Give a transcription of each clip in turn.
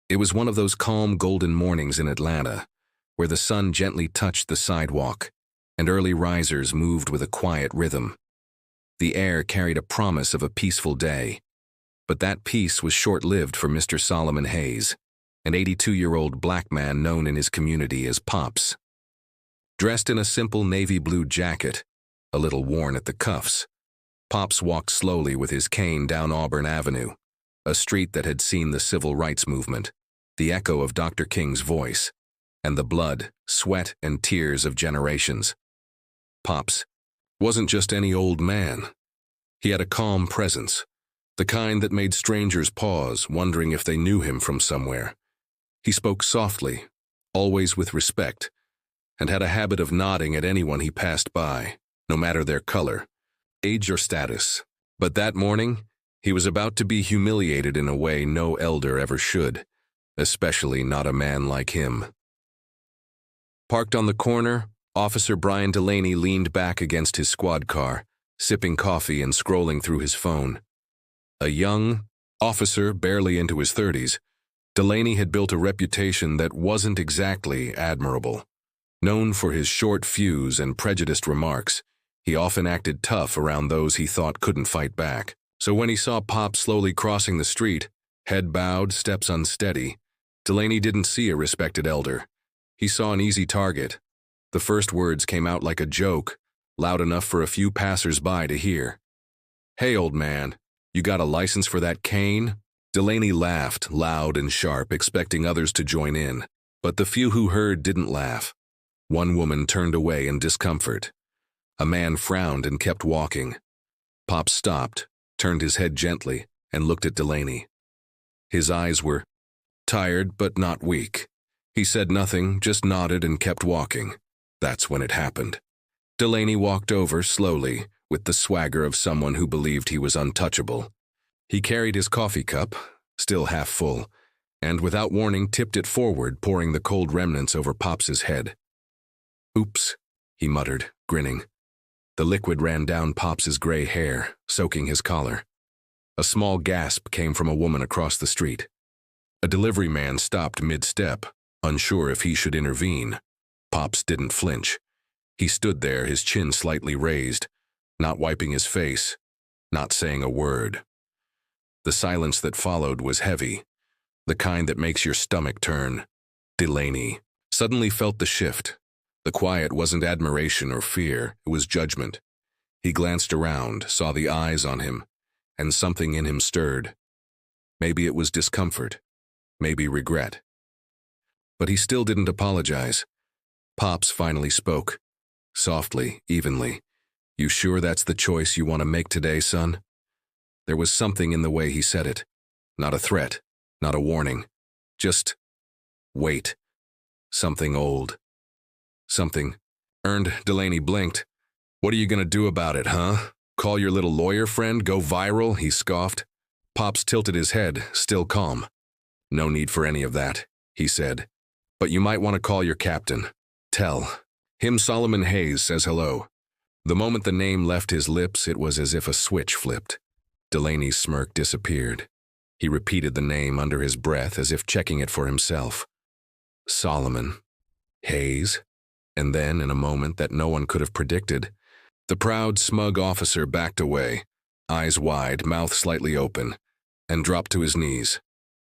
It was one of those calm golden mornings in Atlanta, where the sun gently touched the sidewalk, and early risers moved with a quiet rhythm. The air carried a promise of a peaceful day, but that peace was short-lived for Mr. Solomon Hayes, an 82-year-old black man known in his community as Pops. Dressed in a simple navy blue jacket, a little worn at the cuffs, Pops walked slowly with his cane down Auburn Avenue, a street that had seen the civil rights movement, the echo of Dr. King's voice, and the blood, sweat, and tears of generations. Pops wasn't just any old man. He had a calm presence, the kind that made strangers pause, wondering if they knew him from somewhere. He spoke softly, always with respect, and had a habit of nodding at anyone he passed by, no matter their color, age, or status. But that morning, he was about to be humiliated in a way no elder ever should, especially not a man like him. Parked on the corner, Officer Brian Delaney leaned back against his squad car, sipping coffee and scrolling through his phone. A young officer, barely into his 30s, Delaney had built a reputation that wasn't exactly admirable. Known for his short fuse and prejudiced remarks, he often acted tough around those he thought couldn't fight back. So when he saw Pop slowly crossing the street, head bowed, steps unsteady, Delaney didn't see a respected elder. He saw an easy target. The first words came out like a joke, loud enough for a few passers-by to hear. "Hey, old man, you got a license for that cane?" Delaney laughed, loud and sharp, expecting others to join in, but the few who heard didn't laugh. One woman turned away in discomfort. A man frowned and kept walking. Pop stopped, turned his head gently, and looked at Delaney. His eyes were tired but not weak. He said nothing, just nodded and kept walking. That's when it happened. Delaney walked over slowly, with the swagger of someone who believed he was untouchable. He carried his coffee cup, still half full, and without warning tipped it forward, pouring the cold remnants over Pops's head. "Oops," he muttered, grinning. The liquid ran down Pops's gray hair, soaking his collar. A small gasp came from a woman across the street. A delivery man stopped mid-step, unsure if he should intervene. Pops didn't flinch. He stood there, his chin slightly raised, not wiping his face, not saying a word. The silence that followed was heavy, the kind that makes your stomach turn. Delaney suddenly felt the shift. The quiet wasn't admiration or fear, it was judgment. He glanced around, saw the eyes on him, and something in him stirred. Maybe it was discomfort, maybe regret. But he still didn't apologize. Pops finally spoke, softly, evenly. "You sure that's the choice you want to make today, son?" There was something in the way he said it. Not a threat, not a warning. Just wait. Something old. Something earned. Delaney blinked. "What are you gonna do about it, huh? Call your little lawyer friend, go viral?" he scoffed. Pops tilted his head, still calm. "No need for any of that," he said. "But you might want to call your captain. Tell him Solomon Hayes says hello." The moment the name left his lips, it was as if a switch flipped. Delaney's smirk disappeared. He repeated the name under his breath as if checking it for himself. Solomon Hayes. And then, in a moment that no one could have predicted, the proud, smug officer backed away, eyes wide, mouth slightly open, and dropped to his knees.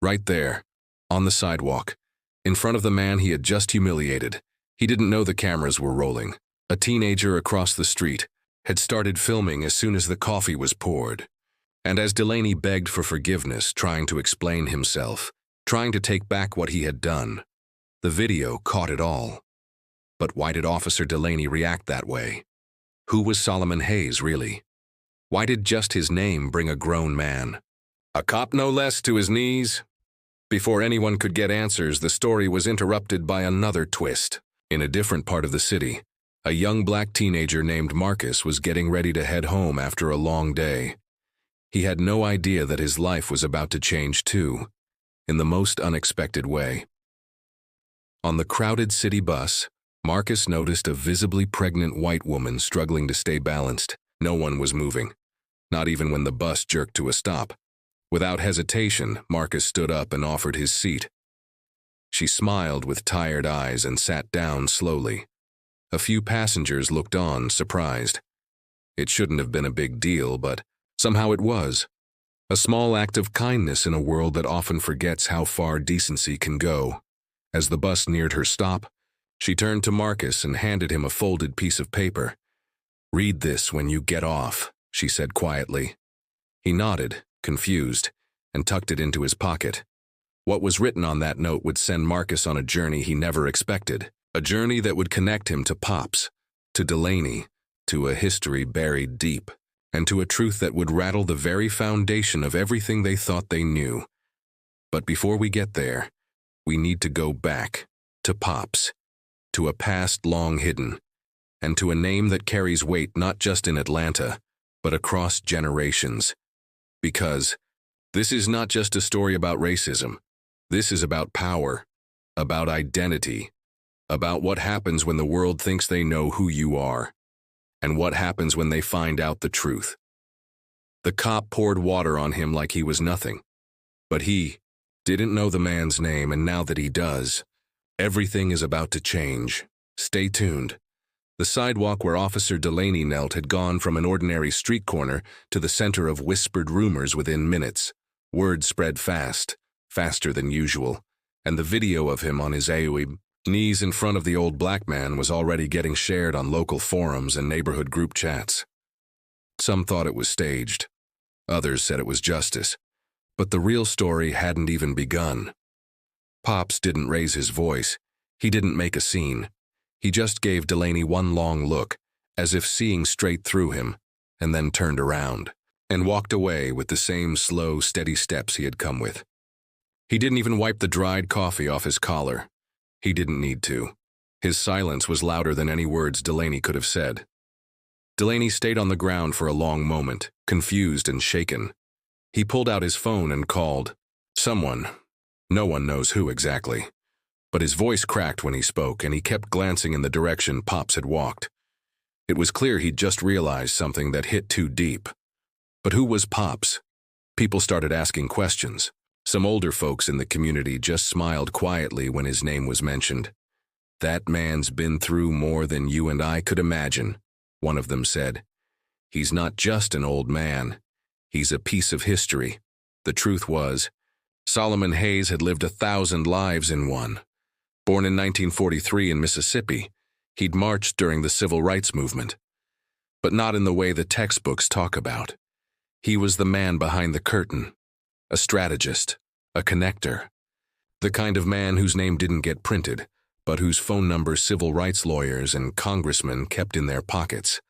Right there, on the sidewalk, in front of the man he had just humiliated. He didn't know the cameras were rolling. A teenager across the street had started filming as soon as the coffee was poured. And as Delaney begged for forgiveness, trying to explain himself, trying to take back what he had done, the video caught it all. But why did Officer Delaney react that way? Who was Solomon Hayes, really? Why did just his name bring a grown man, a cop no less, to his knees? Before anyone could get answers, the story was interrupted by another twist. In a different part of the city, a young black teenager named Marcus was getting ready to head home after a long day. He had no idea that his life was about to change too, in the most unexpected way. On the crowded city bus, Marcus noticed a visibly pregnant white woman struggling to stay balanced. No one was moving, not even when the bus jerked to a stop. Without hesitation, Marcus stood up and offered his seat. She smiled with tired eyes and sat down slowly. A few passengers looked on, surprised. It shouldn't have been a big deal, but somehow it was. A small act of kindness in a world that often forgets how far decency can go. As the bus neared her stop, she turned to Marcus and handed him a folded piece of paper. "Read this when you get off," she said quietly. He nodded, confused, and tucked it into his pocket. What was written on that note would send Marcus on a journey he never expected, a journey that would connect him to Pops, to Delaney, to a history buried deep, and to a truth that would rattle the very foundation of everything they thought they knew. But before we get there, we need to go back, to Pops, to a past long hidden, and to a name that carries weight not just in Atlanta, but across generations. Because this is not just a story about racism. This is about power, about identity, about what happens when the world thinks they know who you are, and what happens when they find out the truth. The cop poured water on him like he was nothing, but he didn't know the man's name, and now that he does, everything is about to change. Stay tuned. The sidewalk where Officer Delaney knelt had gone from an ordinary street corner to the center of whispered rumors within minutes. Word spread fast, faster than usual, and the video of him on his knees in front of the old black man was already getting shared on local forums and neighborhood group chats. Some thought it was staged. Others said it was justice. But the real story hadn't even begun. Pops didn't raise his voice. He didn't make a scene. He just gave Delaney one long look, as if seeing straight through him, and then turned around, and walked away with the same slow, steady steps he had come with. He didn't even wipe the dried coffee off his collar. He didn't need to. His silence was louder than any words Delaney could have said. Delaney stayed on the ground for a long moment, confused and shaken. He pulled out his phone and called someone. No one knows who exactly. But his voice cracked when he spoke, and he kept glancing in the direction Pops had walked. It was clear he'd just realized something that hit too deep. But who was Pops? People started asking questions. Some older folks in the community just smiled quietly when his name was mentioned. "That man's been through more than you and I could imagine," one of them said. "He's not just an old man. He's a piece of history." The truth was, Solomon Hayes had lived 1,000 lives in one. Born in 1943 in Mississippi, he'd marched during the Civil Rights Movement. But not in the way the textbooks talk about. He was the man behind the curtain. A strategist, a connector, the kind of man whose name didn't get printed, but whose phone number civil rights lawyers and congressmen kept in their pockets.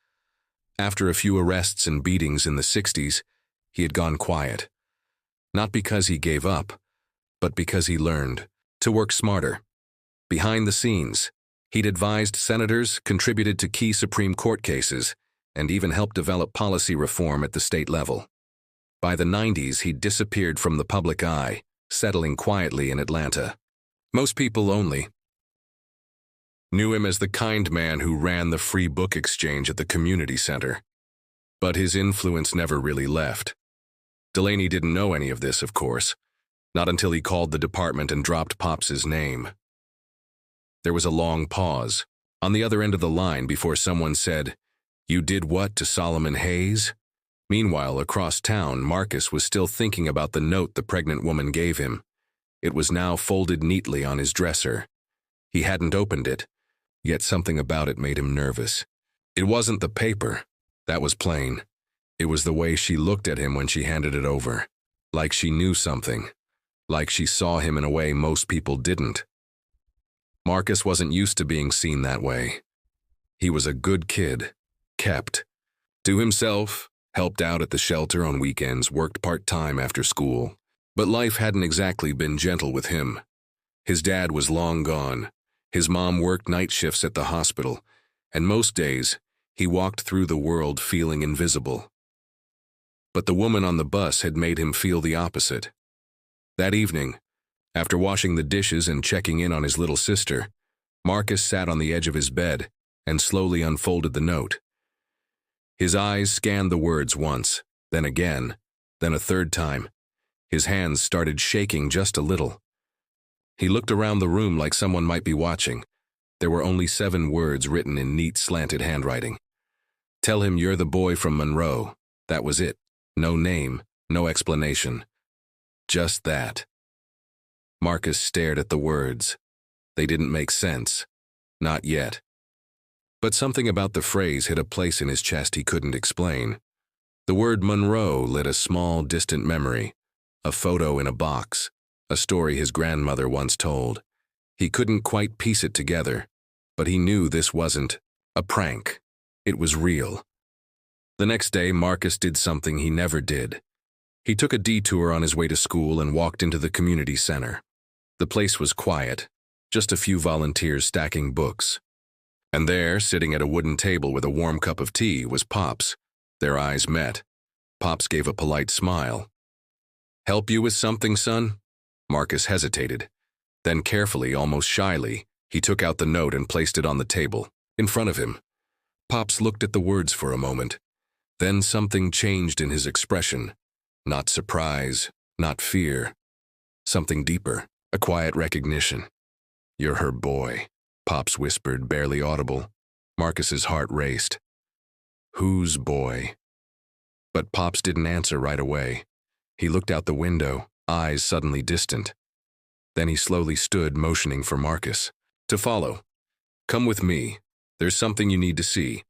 After a few arrests and beatings in the 60s, he had gone quiet. Not because he gave up, but because he learned to work smarter. Behind the scenes, he'd advised senators, contributed to key Supreme Court cases, and even helped develop policy reform at the state level. By the 90s, he'd disappeared from the public eye, settling quietly in Atlanta. Most people only knew him as the kind man who ran the free book exchange at the community center. But his influence never really left. Delaney didn't know any of this, of course, not until he called the department and dropped Pops's name. There was a long pause on the other end of the line before someone said, "You did what to Solomon Hayes?" Meanwhile, across town, Marcus was still thinking about the note the pregnant woman gave him. It was now folded neatly on his dresser. He hadn't opened it, yet something about it made him nervous. It wasn't the paper. That was plain. It was the way she looked at him when she handed it over. Like she knew something. Like she saw him in a way most people didn't. Marcus wasn't used to being seen that way. He was a good kid. Kept to himself, helped out at the shelter on weekends, worked part-time after school. But life hadn't exactly been gentle with him. His dad was long gone. His mom worked night shifts at the hospital, and most days, he walked through the world feeling invisible. But the woman on the bus had made him feel the opposite. That evening, after washing the dishes and checking in on his little sister, Marcus sat on the edge of his bed and slowly unfolded the note. His eyes scanned the words once, then again, then a third time. His hands started shaking just a little. He looked around the room like someone might be watching. There were only 7 words written in neat, slanted handwriting. Tell him you're the boy from Monroe. That was it. No name, no explanation. Just that. Marcus stared at the words. They didn't make sense. Not yet. But something about the phrase hit a place in his chest he couldn't explain. The word Monroe lit a small, distant memory. A photo in a box. A story his grandmother once told. He couldn't quite piece it together, but he knew this wasn't a prank. It was real. The next day, Marcus did something he never did. He took a detour on his way to school and walked into the community center. The place was quiet, just a few volunteers stacking books. And there, sitting at a wooden table with a warm cup of tea, was Pops. Their eyes met. Pops gave a polite smile. "Help you with something, son?" Marcus hesitated. Then carefully, almost shyly, he took out the note and placed it on the table, in front of him. Pops looked at the words for a moment. Then something changed in his expression. Not surprise, not fear. Something deeper, a quiet recognition. "You're her boy," Pops whispered, barely audible. Marcus's heart raced. Whose boy? But Pops didn't answer right away. He looked out the window, eyes suddenly distant. Then he slowly stood, motioning for Marcus to follow. "Come with me. There's something you need to see."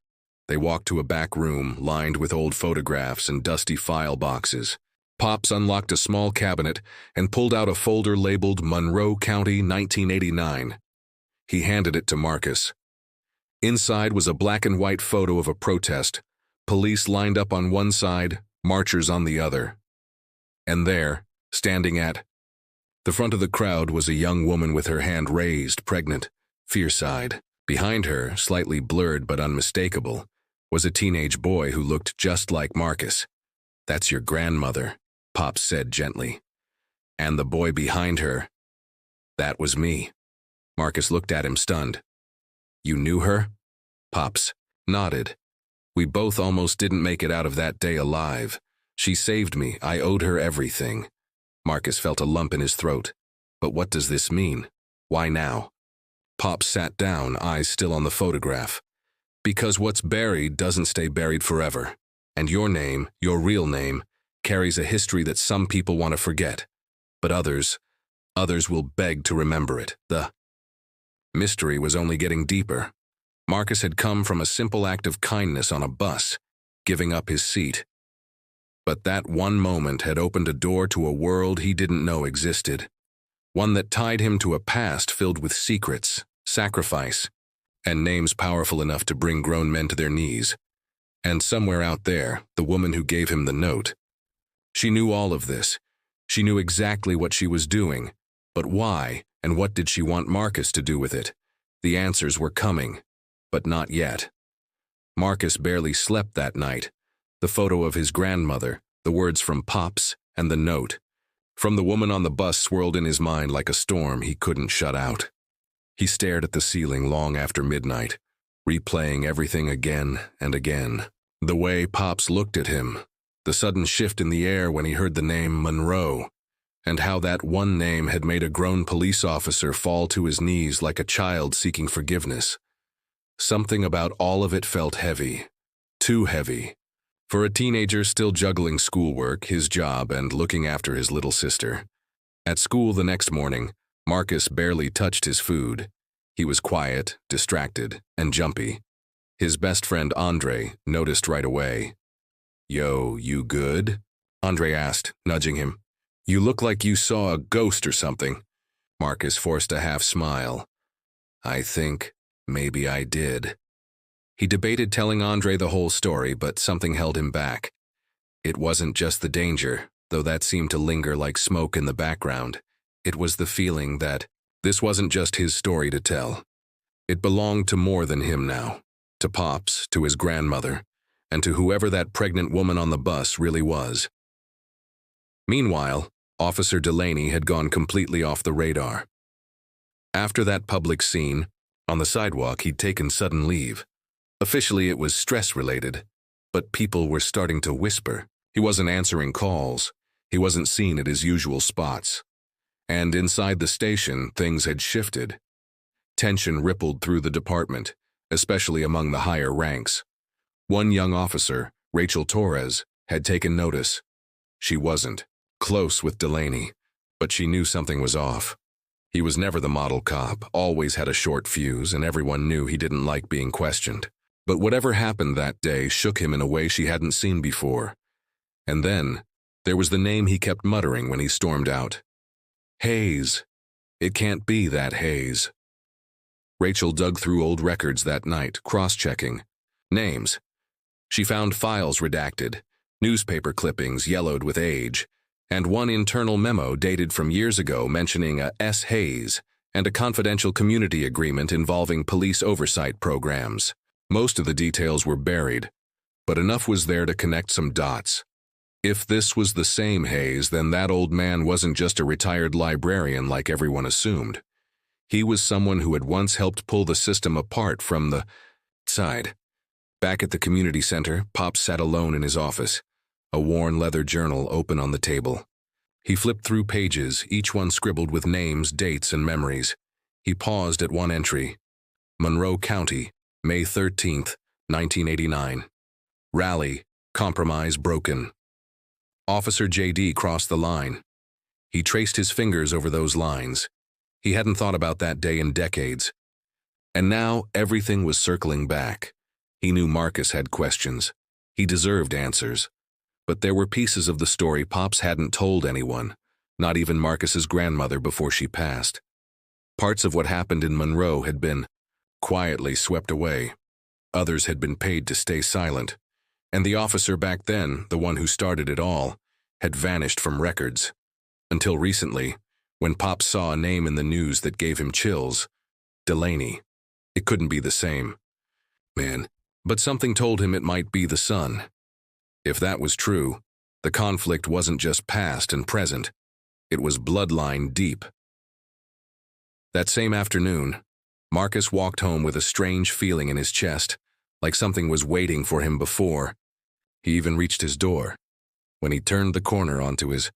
They walked to a back room lined with old photographs and dusty file boxes. Pops unlocked a small cabinet and pulled out a folder labeled Monroe County 1989. He handed it to Marcus. Inside was a black and white photo of a protest, police lined up on one side, marchers on the other. And there, standing at the front of the crowd, was a young woman with her hand raised, pregnant, fierce-eyed. Behind her, slightly blurred but unmistakable, was a teenage boy who looked just like Marcus. "That's your grandmother," Pops said gently. "And the boy behind her, that was me." Marcus looked at him, stunned. "You knew her?" Pops nodded. "We both almost didn't make it out of that day alive. She saved me. I owed her everything." Marcus felt a lump in his throat. "But what does this mean? Why now?" Pops sat down, eyes still on the photograph. "Because what's buried doesn't stay buried forever. And your name, your real name, carries a history that some people want to forget. But others will beg to remember it." The mystery was only getting deeper. Marcus had come from a simple act of kindness on a bus, giving up his seat. But that one moment had opened a door to a world he didn't know existed. One that tied him to a past filled with secrets, sacrifice, and names powerful enough to bring grown men to their knees. And somewhere out there, the woman who gave him the note. She knew all of this. She knew exactly what she was doing. But why, and what did she want Marcus to do with it? The answers were coming, but not yet. Marcus barely slept that night. The photo of his grandmother, the words from Pops, and the note from the woman on the bus swirled in his mind like a storm he couldn't shut out. He stared at the ceiling long after midnight, replaying everything again and again. The way Pops looked at him, the sudden shift in the air when he heard the name Monroe, and how that one name had made a grown police officer fall to his knees like a child seeking forgiveness. Something about all of it felt heavy, too heavy. For a teenager still juggling schoolwork, his job, and looking after his little sister. At school the next morning, Marcus barely touched his food. He was quiet, distracted, and jumpy. His best friend Andre noticed right away. "Yo, you good?" Andre asked, nudging him. "You look like you saw a ghost or something." Marcus forced a half smile. "I think maybe I did." He debated telling Andre the whole story, but something held him back. It wasn't just the danger, though that seemed to linger like smoke in the background. It was the feeling that this wasn't just his story to tell. It belonged to more than him now. To Pops, to his grandmother, and to whoever that pregnant woman on the bus really was. Meanwhile, Officer Delaney had gone completely off the radar. After that public scene, on the sidewalk he'd taken sudden leave. Officially it was stress-related, but people were starting to whisper. He wasn't answering calls. He wasn't seen at his usual spots. And inside the station, things had shifted. Tension rippled through the department, especially among the higher ranks. One young officer, Rachel Torres, had taken notice. She wasn't close with Delaney, but she knew something was off. He was never the model cop, always had a short fuse, and everyone knew he didn't like being questioned. But whatever happened that day shook him in a way she hadn't seen before. And then, there was the name he kept muttering when he stormed out. Hayes. It can't be that Hayes. Rachel dug through old records that night, cross-checking. Names. She found files redacted, newspaper clippings yellowed with age, and one internal memo dated from years ago mentioning a S. Hayes and a confidential community agreement involving police oversight programs. Most of the details were buried, but enough was there to connect some dots. If this was the same Hayes, then that old man wasn't just a retired librarian like everyone assumed. He was someone who had once helped pull the system apart from the side. Back at the community center, Pop sat alone in his office, a worn leather journal open on the table. He flipped through pages, each one scribbled with names, dates, and memories. He paused at one entry. Monroe County, May 13th, 1989. Rally, compromise broken. Officer J.D. crossed the line. He traced his fingers over those lines. He hadn't thought about that day in decades. And now everything was circling back. He knew Marcus had questions. He deserved answers. But there were pieces of the story Pops hadn't told anyone, not even Marcus's grandmother before she passed. Parts of what happened in Monroe had been quietly swept away. Others had been paid to stay silent. And the officer back then, the one who started it all, had vanished from records. Until recently, when Pop saw a name in the news that gave him chills. Delaney. It couldn't be the same. Man. But something told him it might be the son. If that was true, the conflict wasn't just past and present. It was bloodline deep. That same afternoon, Marcus walked home with a strange feeling in his chest, like something was waiting for him before. He even reached his door. When he turned the corner onto his